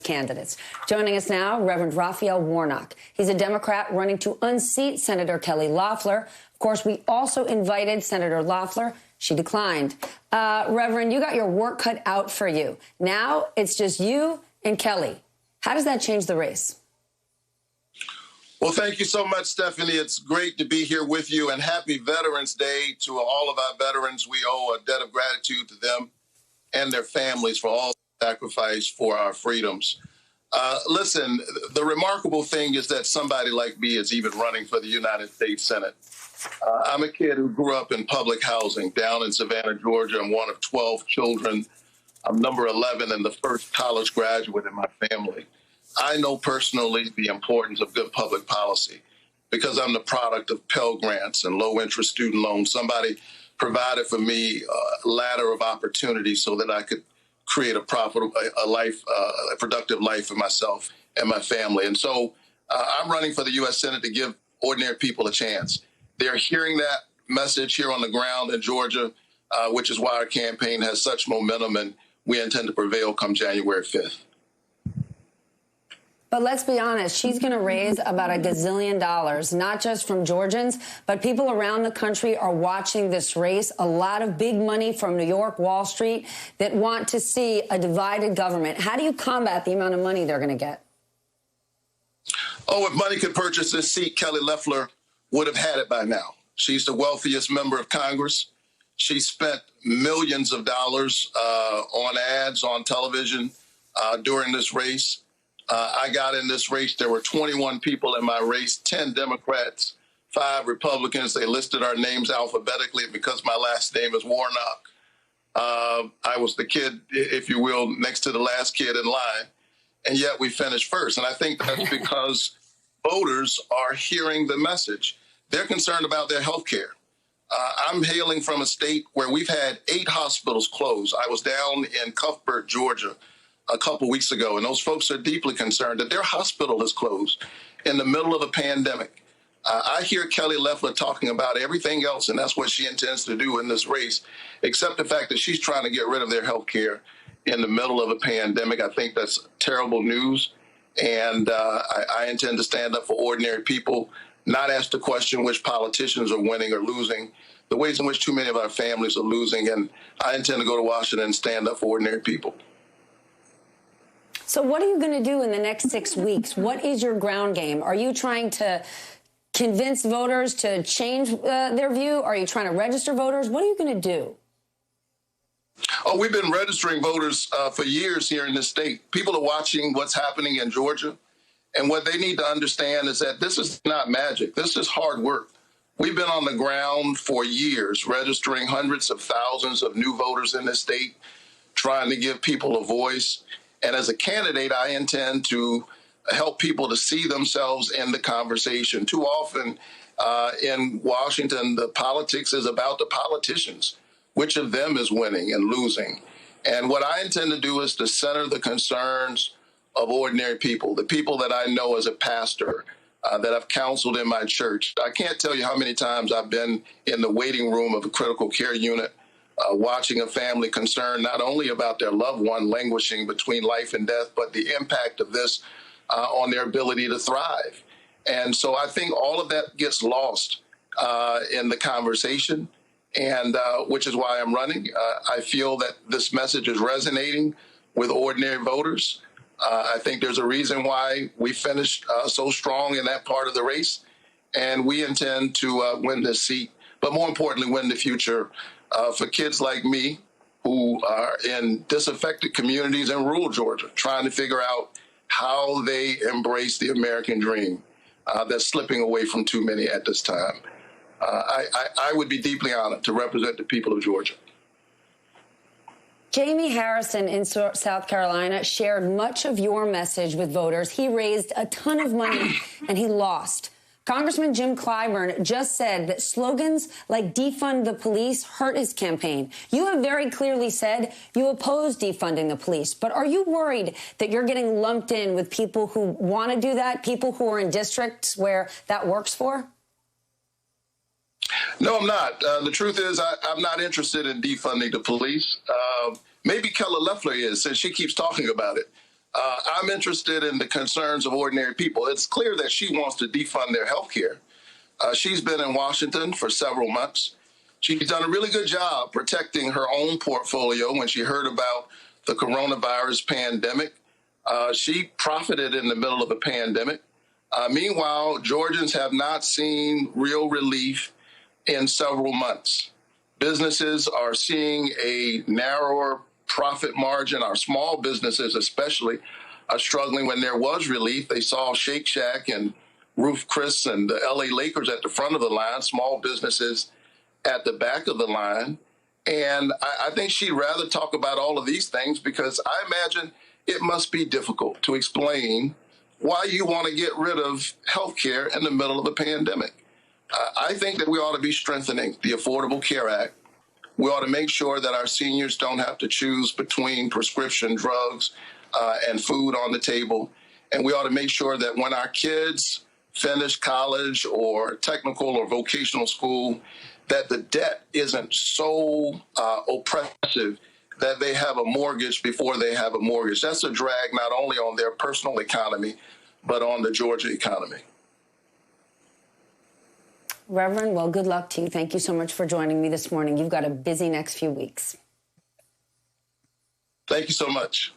candidates. Joining us now, Reverend Warnock. He's a Democrat running to unseat Senator Kelly Loeffler. Of course, we also invited Senator Loeffler. She declined. Reverend, you got your work cut out for you. Now it's just you and Kelly. How does that change the race? Well, thank you so much, Stephanie. It's great to be here with you, and happy Veterans Day to all of our veterans. We owe a debt of gratitude to them and their families for all the sacrifice for our freedoms. Listen, the remarkable thing is that somebody like me is even running for the United States Senate. I'm a kid who grew up in public housing down in Savannah, Georgia. I'm one of 12 children. I'm number 11 and the first college graduate in my family. I know personally the importance of good public policy because I'm the product of Pell Grants and low-interest student loans. Somebody provided for me a ladder of opportunity so that I could create a profitable, a productive life for myself and my family. And so I'm running for the U.S. Senate to give ordinary people a chance. They're hearing that message here on the ground in Georgia, which is why our campaign has such momentum, and we intend to prevail come January 5th. But let's be honest, she's going to raise about $1 gazillion, not just from Georgians, but people around the country are watching this race. A lot of big money from New York, Wall Street, that want to see a divided government. How do you combat the amount of money they're going to get? Oh, if money could purchase this seat, Kelly Loeffler would have had it by now. She's the wealthiest member of Congress. She spent millions of dollars on ads on television during this race. I got in this race. There were 21 people in my race, 10 Democrats, 5 Republicans. They listed our names alphabetically because my last name is Warnock. I was the kid, if you will, next to the last kid in line, and yet we finished first. And I think that's because voters are hearing the message. They're concerned about their health care. I'm hailing from a state where we've had 8 hospitals close. I was down in Cuthbert, Georgia, a couple weeks ago, and those folks are deeply concerned that their hospital is closed in the middle of a pandemic. I hear Kelly Loeffler talking about everything else, and that's what she intends to do in this race, except the fact that she's trying to get rid of their health care in the middle of a pandemic. I think that's terrible news, and I intend to stand up for ordinary people, not ask the question which politicians are winning or losing, the ways in which too many of our families are losing, and I intend to go to Washington and stand up for ordinary people. So what are you going to do in the next 6 weeks? What is your ground game? Are you trying to convince voters to change their view? Are you trying to register voters? What are you going to do? Oh, we've been registering voters for years here in this state. People are watching what's happening in Georgia. And what they need to understand is that this is not magic. This is hard work. We've been on the ground for years, registering hundreds of thousands of new voters in this state, trying to give people a voice. And as a candidate, I intend to help people to see themselves in the conversation. Too often in Washington, the politics is about the politicians, which of them is winning and losing. And what I intend to do is to center the concerns of ordinary people, the people that I know as a pastor, that I've counseled in my church. I can't tell you how many times I've been in the waiting room of a critical care unit, watching a family concerned not only about their loved one languishing between life and death, but the impact of this on their ability to thrive. And so I think all of that gets lost in the conversation, and which is why I'm running. I feel that this message is resonating with ordinary voters. I think there's a reason why we finished so strong in that part of the race, and we intend to win this seat, but more importantly, win the future for kids like me who are in disaffected communities in rural Georgia, trying to figure out how they embrace the American dream that's slipping away from too many at this time. I would be deeply honored to represent the people of Georgia. Jamie Harrison in South Carolina shared much of your message with voters. He raised a ton of money and he lost. Congressman Jim Clyburn just said that slogans like defund the police hurt his campaign. You have very clearly said you oppose defunding the police, but are you worried that you're getting lumped in with people who want to do that, people who are in districts where that works for? No, I'm not. The truth is I'm not interested in defunding the police. Maybe Kelly Loeffler is, since she keeps talking about it. I'm interested in the concerns of ordinary people. It's clear that she wants to defund their health care. She's been in Washington for several months. She's done a really good job protecting her own portfolio when she heard about the coronavirus pandemic. She profited in the middle of a pandemic. Meanwhile, Georgians have not seen real relief in several months. Businesses are seeing a narrower profit margin. Our small businesses especially are struggling. When there was relief, they saw Shake Shack and Ruth Chris and the LA Lakers at the front of the line, small businesses at the back of the line. And I think she'd rather talk about all of these things because I imagine it must be difficult to explain why you want to get rid of health care in the middle of a pandemic. I think that we ought to be strengthening the Affordable Care Act. We ought to make sure that our seniors don't have to choose between prescription drugs and food on the table. And we ought to make sure that when our kids finish college or technical or vocational school, that the debt isn't so oppressive that they have a mortgage before they have a mortgage. That's a drag not only on their personal economy, but on the Georgia economy. Reverend, well, good luck to you. Thank you so much for joining me this morning. You've got a busy next few weeks. Thank you so much.